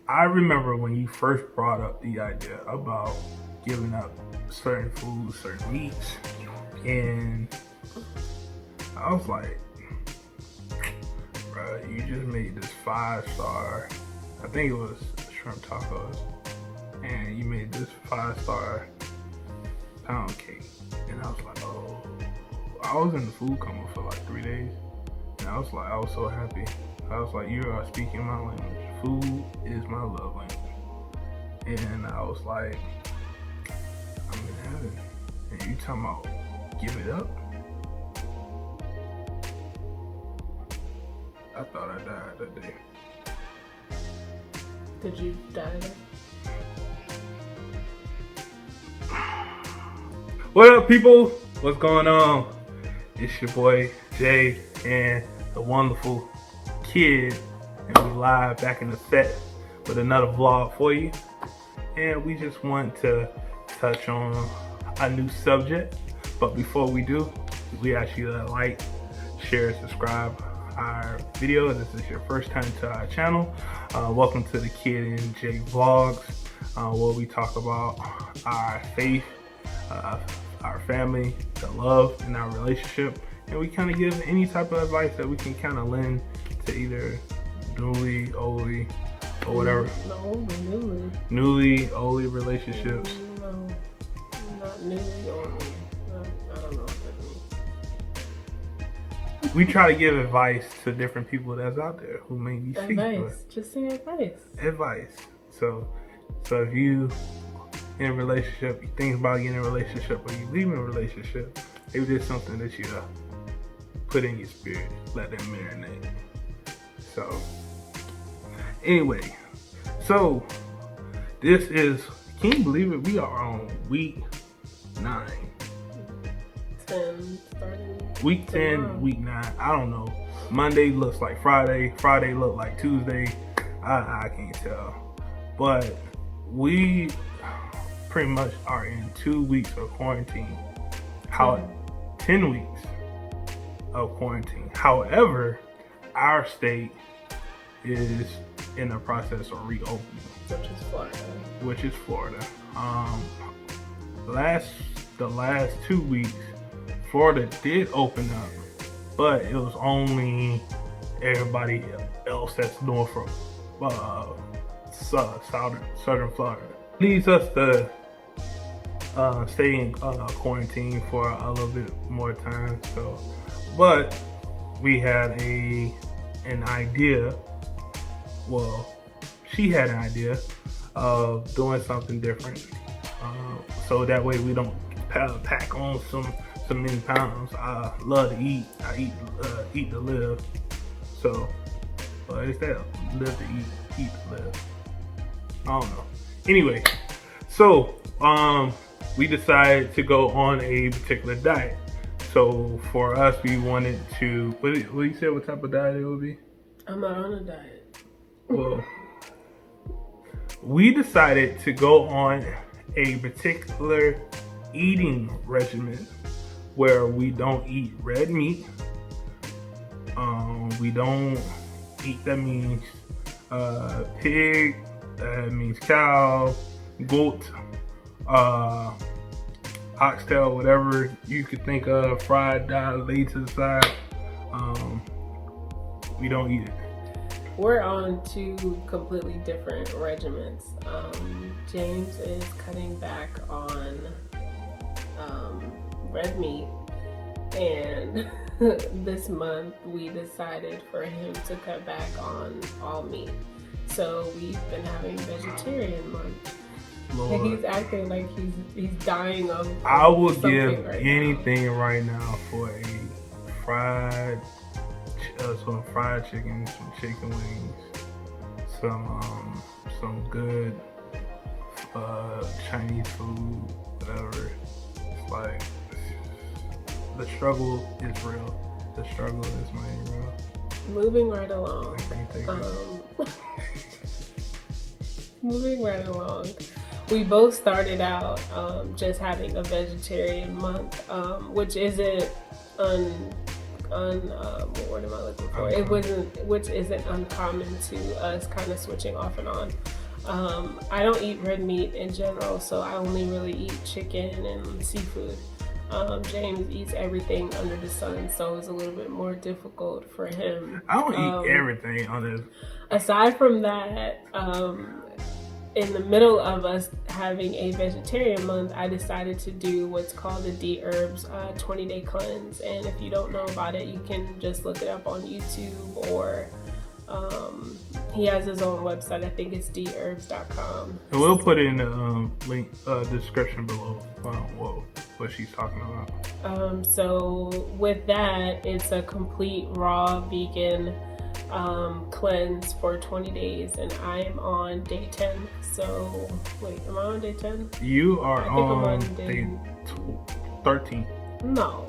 I remember when you first brought up the idea about giving up certain foods, certain meats, and I was like, bro, you just made this 5-star, I think it was shrimp tacos, and you made this 5-star pound cake. And I was like, oh, I was in the food coma for like 3 days. And I was so happy. I was like, you are speaking my language. Food is my love language. And I was like, I'm in heaven. And you talking about give it up? I thought I died that day. Did you die there? What up, people? What's going on? It's your boy Jay and the wonderful kid, and we live back in the set with another vlog for you. And we just want to touch on a new subject. But before we do, we ask you to like, share, subscribe our video. If this is your first time to our channel, welcome to the Kid and Jay Vlogs, where we talk about our faith, our family, the love in our relationship, and we kind of give any type of advice that we can kind of lend to either newly, oldly, or whatever. Newly, oldly relationships. No, not newly, oldly. I don't know what that means. We try to give advice to different people that's out there who may be seeking Advice. Just say advice. advice. So if you in a relationship, you think about getting in a relationship, or you leaving a relationship, maybe there's something that you put in your spirit, let them marinate. So anyway, so this is, can you believe it? We are on week 9. 10 starting. Week 10, tomorrow. week 9. I don't know. Monday looks like Friday. Friday looked like Tuesday. I can't tell. But we pretty much are in 2 weeks of quarantine. 10 weeks of quarantine. However, our state is in the process of reopening, Which is Florida. The last 2 weeks, Florida did open up, but it was only everybody else that's north from southern Florida. Leads us to stay in quarantine for a little bit more time. So, but we had an idea. Well, she had an idea of doing something different, so that way we don't pack on some many pounds. I love to eat. I eat to live. So, but it's that live to eat to live. I don't know. Anyway, so we decided to go on a particular diet. So for us, we wanted to. What you said? What type of diet it would be? I'm not on a diet. Well, we decided to go on a particular eating regimen where we don't eat red meat. We don't eat, that means pig, that means cow, goat, oxtail, whatever you could think of, fried, laid to the side. We don't eat it. We're on 2 completely different regimens. James is cutting back on red meat, and this month we decided for him to cut back on all meat. So we've been having vegetarian month. Lord. And he's acting like he's dying of I would something give right anything right now for a some fried chicken, some chicken wings, some good Chinese food, whatever. It's like, the struggle is real. The struggle is mighty real. Moving right along. I can't take it. Moving right along. We both started out just having a vegetarian month, which isn't what word am I looking for? It wasn't, which isn't uncommon to us, kind of switching off and on. I don't eat red meat in general, so I only really eat chicken and seafood. James eats everything under the sun, so it's a little bit more difficult for him. I don't eat everything on this. Aside from that, in the middle of us having a vegetarian month, I decided to do what's called the D Herbs 20-day cleanse. And if you don't know about it, you can just look it up on YouTube, or he has his own website. I think it's dherbs.com. And we'll put it in the link description below what she's talking about. So with that, it's a complete raw vegan cleanse for 20 days, and I am on day 10. So wait, am I on day 10? You are I think I'm on on day 13. No.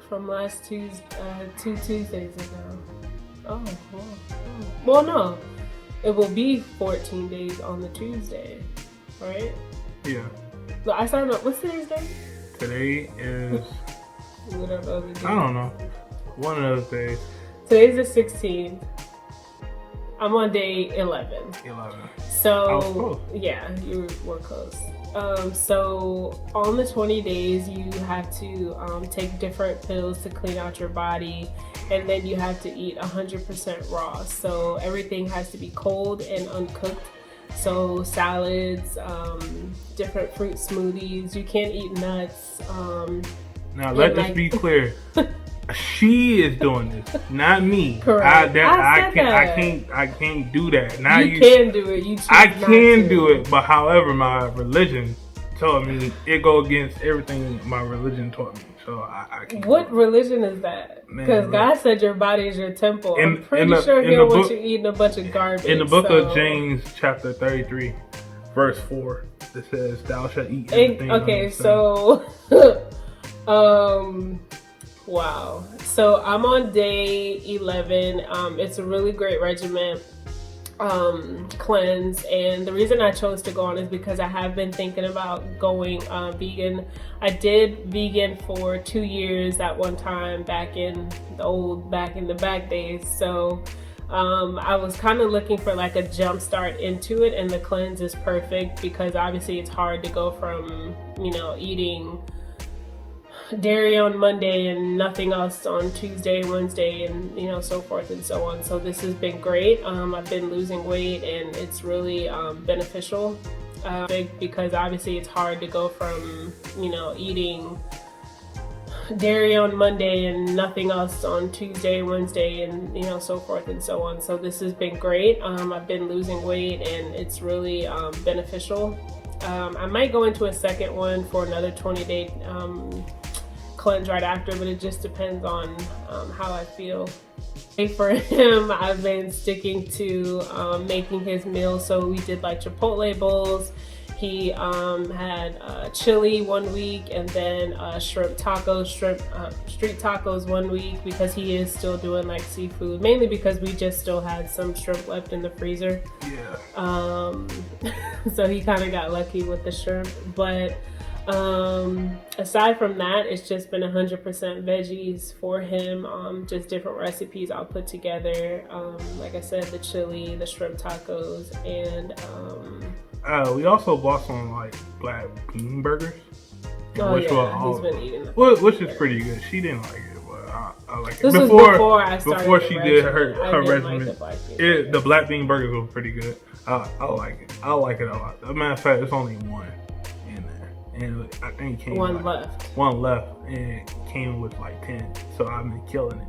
From last Tuesday, 2 Tuesdays ago. Oh, wow. Well, no. It will be 14 days on the Tuesday, right? Yeah. But I started up. What's today's day? Today is... Whatever other day. I don't know. One of those days. Today's the 16th. I'm on day 11. 11. So, I was close. Yeah, you were close. So on the 20 days, you have to take different pills to clean out your body, and then you have to eat 100% raw. So everything has to be cold and uncooked. So salads, different fruit smoothies. You can't eat nuts. Now let this be clear. She is doing this, not me. Correct. I can't do that. Now you can do it. You choose I not can to. do it, but however, my religion told me it go against everything my religion taught me. So I can't. What religion is that? Because God said your body is your temple. I'm pretty sure He don't want you eating a bunch of garbage. In the book of James, chapter 33, verse 4, it says, "Thou shalt eat everything." Okay, so, wow. So I'm on day 11. It's a really great regimen, cleanse, and the reason I chose to go on is because I have been thinking about going vegan. I did vegan for 2 years at one time back in the back days. So I was kind of looking for like a jump start into it, and the cleanse is perfect because obviously it's hard to go from eating dairy on Monday and nothing else on Tuesday, Wednesday, and so forth and so on. So this has been great. I've been losing weight, and it's really beneficial because obviously it's hard to go from eating dairy on Monday and nothing else on Tuesday, Wednesday, and so forth and so on. So this has been great. I've been losing weight, and it's really beneficial. I might go into a second one for another 20-day cleanse right after, but it just depends on how I feel. For him, I've been sticking to making his meals. So we did like Chipotle bowls. He had chili one week, and then street tacos 1 week, because he is still doing like seafood, mainly because we just still had some shrimp left in the freezer. Yeah. So he kind of got lucky with the shrimp, but aside from that, it's just been 100% veggies for him. Just different recipes I'll put together. Like I said, the chili, the shrimp tacos, and we also bought some like black bean burgers. Oh yeah, he's been eating them. Which is pretty good. She didn't like it, but I like it. This was before I started. Before she did her regimen, like the black bean burgers were pretty good. I like it. I like it a lot. As a matter of fact, it's only one in there, and I think it came one left, and it came with like 10. So I've been killing it.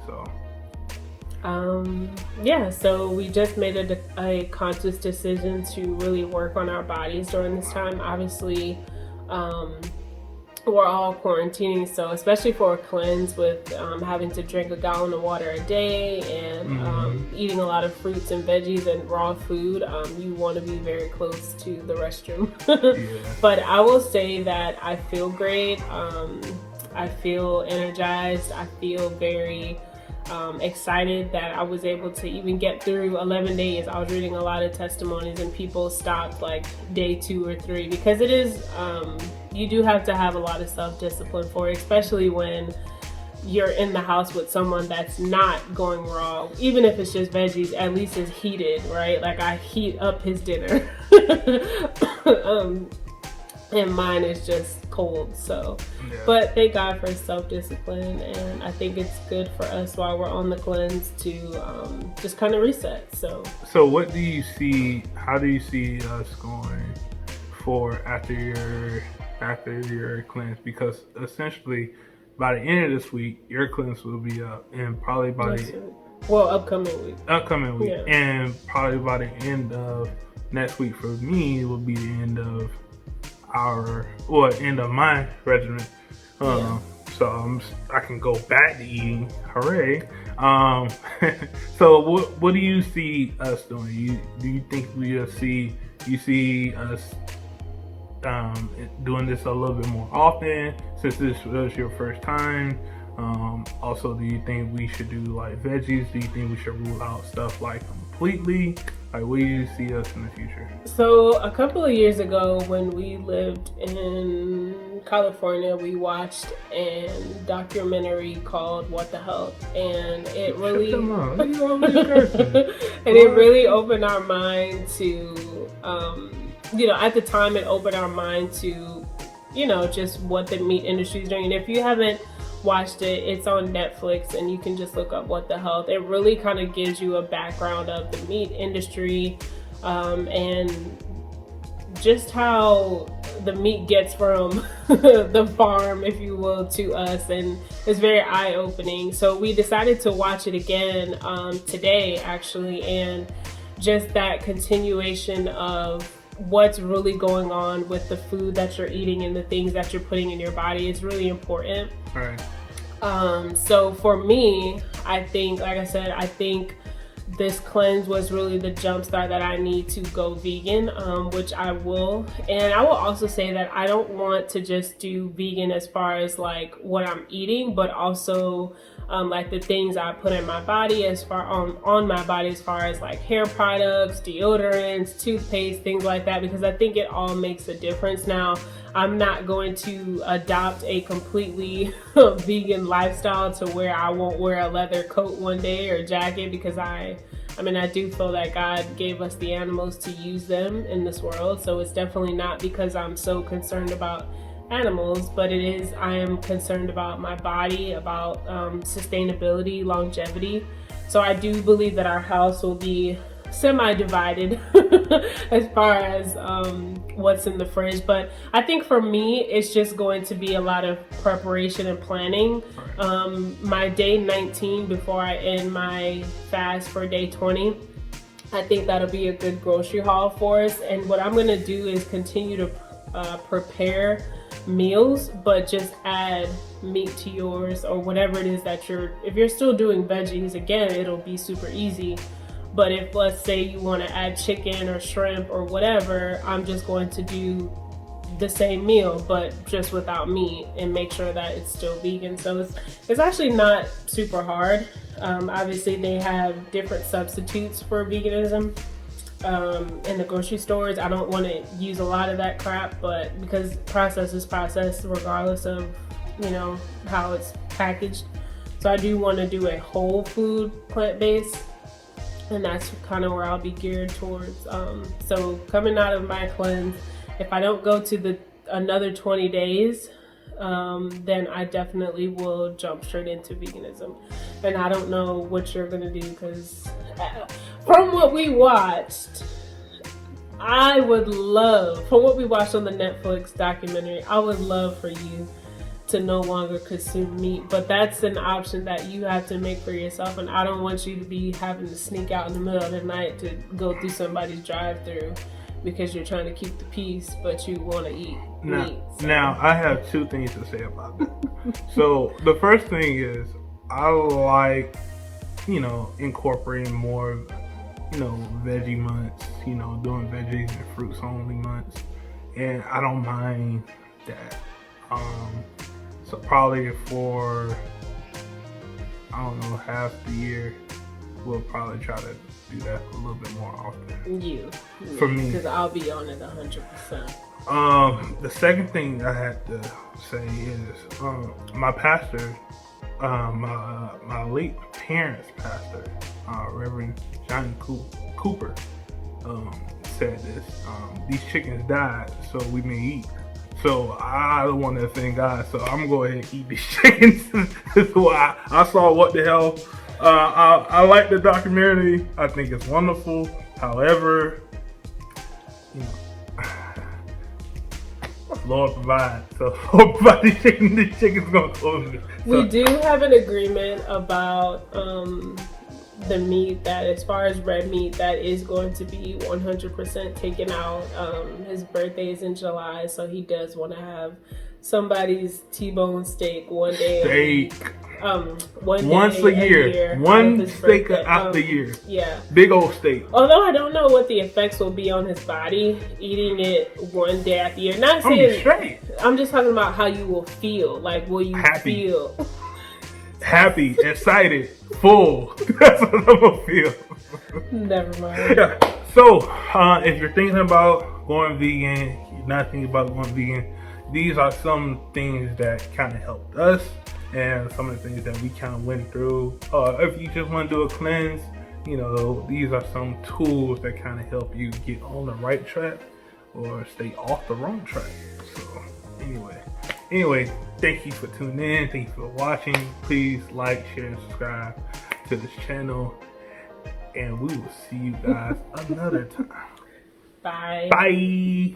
So. Yeah, so we just made a conscious decision to really work on our bodies during this time. Obviously, we're all quarantining, so especially for a cleanse with having to drink a gallon of water a day and eating a lot of fruits and veggies and raw food, you want to be very close to the restroom. Yeah. But I will say that I feel great. I feel energized. I feel very excited that I was able to even get through 11 days. I was reading a lot of testimonies, and people stopped like day 2 or 3, because it is you do have to have a lot of self-discipline for it, especially when you're in the house with someone that's not going raw, even if it's just veggies, at least it's heated, right? Like I heat up his dinner. And mine is just cold. So, Yeah. but thank God for self-discipline, and I think it's good for us while we're on the cleanse to just kind of reset. So what do you see? How do you see us going for after your cleanse? Because essentially, by the end of this week, your cleanse will be up, and probably by upcoming week, yeah. And probably by the end of next week for me will be the end of end of my regimen. So I can go back to eating. Hooray! So what do you see us doing? Do you think you see us doing this a little bit more often since this was your first time? Also, do you think we should do like veggies? Do you think we should rule out stuff like completely? Like, where do you see us in the future? So a couple of years ago, when we lived in California, we watched a documentary called "What the Health," and it really it really opened our mind to, at the time it opened our mind to, just what the meat industry is doing. And if you haven't watched it, it's on Netflix, and you can just look up What the Health. It really kind of gives you a background of the meat industry, and just how the meat gets from the farm, if you will, to us, and it's very eye-opening. So we decided to watch it again today, actually, and just that continuation of what's really going on with the food that you're eating and the things that you're putting in your body is really important. Right. So for me, I think, like I said, I think this cleanse was really the jumpstart that I need to go vegan, which I will. And I will also say that I don't want to just do vegan as far as like what I'm eating, but also like the things I put in my body on my body as far as like hair products, deodorants, toothpaste, things like that, because I think it all makes a difference. Now, I'm not going to adopt a completely vegan lifestyle to where I won't wear a leather coat one day or jacket, because I do feel that God gave us the animals to use them in this world. So it's definitely not because I'm so concerned about animals, but I am concerned about my body, about sustainability, longevity. So I do believe that our house will be semi-divided as far as what's in the fridge. But I think for me, it's just going to be a lot of preparation and planning. My day 19 before I end my fast for day 20, I think that'll be a good grocery haul for us. And what I'm going to do is continue to prepare meals, but just add meat to yours, or whatever it is that if you're still doing veggies, again, it'll be super easy. But if, let's say, you want to add chicken or shrimp or whatever, I'm just going to do the same meal, but just without meat, and make sure that it's still vegan. So it's actually not super hard. Obviously, they have different substitutes for veganism in the grocery stores. I don't want to use a lot of that crap, but because process is process regardless of, how it's packaged. So I do want to do a whole food plant-based, and that's kind of where I'll be geared towards. So coming out of my cleanse, if I don't go to another 20 days, then I definitely will jump straight into veganism. And I don't know what you're gonna do, because from what we watched, from what we watched on the Netflix documentary, I would love for you to no longer consume meat, but that's an option that you have to make for yourself, and I don't want you to be having to sneak out in the middle of the night to go through somebody's drive-through because you're trying to keep the peace, but you want to eat meat. So. Now, I have two things to say about that. So the first thing is, I like, incorporating more, veggie months, doing veggies and fruits only months, and I don't mind that. So probably for, half the year, we'll probably try to do that a little bit more often. For me. Because I'll be on it 100%. The second thing I had to say is, my pastor my late parents' pastor, Reverend Johnny Cooper, said this. These chickens died so we may eat. So I don't want to offend God, so I'm gonna go ahead and eat these chickens. So I saw What the Hell. I like the documentary. I think it's wonderful. However, you know, Lord provide. So Lord provide these chickens. These chickens gonna close me. So, we do have an agreement about the meat, that as far as red meat, that is going to be 100% taken out. His birthday is in July, so he does want to have somebody's T-bone steak one day. Steak. Once a year. One steak out the year. Yeah. Big old steak. Although I don't know what the effects will be on his body eating it one day out the year. Not saying straight. I'm just talking about how you will feel. Like, will you feel happy, excited, full? That's what I'm gonna feel. Never mind. Yeah. So, if you're thinking about going vegan, you're not thinking about going vegan, these are some things that kind of helped us, and some of the things that we kind of went through. If you just want to do a cleanse, you know, these are some tools that kind of help you get on the right track or stay off the wrong track. So, anyway, thank you for tuning in. Thank you for watching. Please like, share, and subscribe to this channel. And we will see you guys another time. Bye. Bye.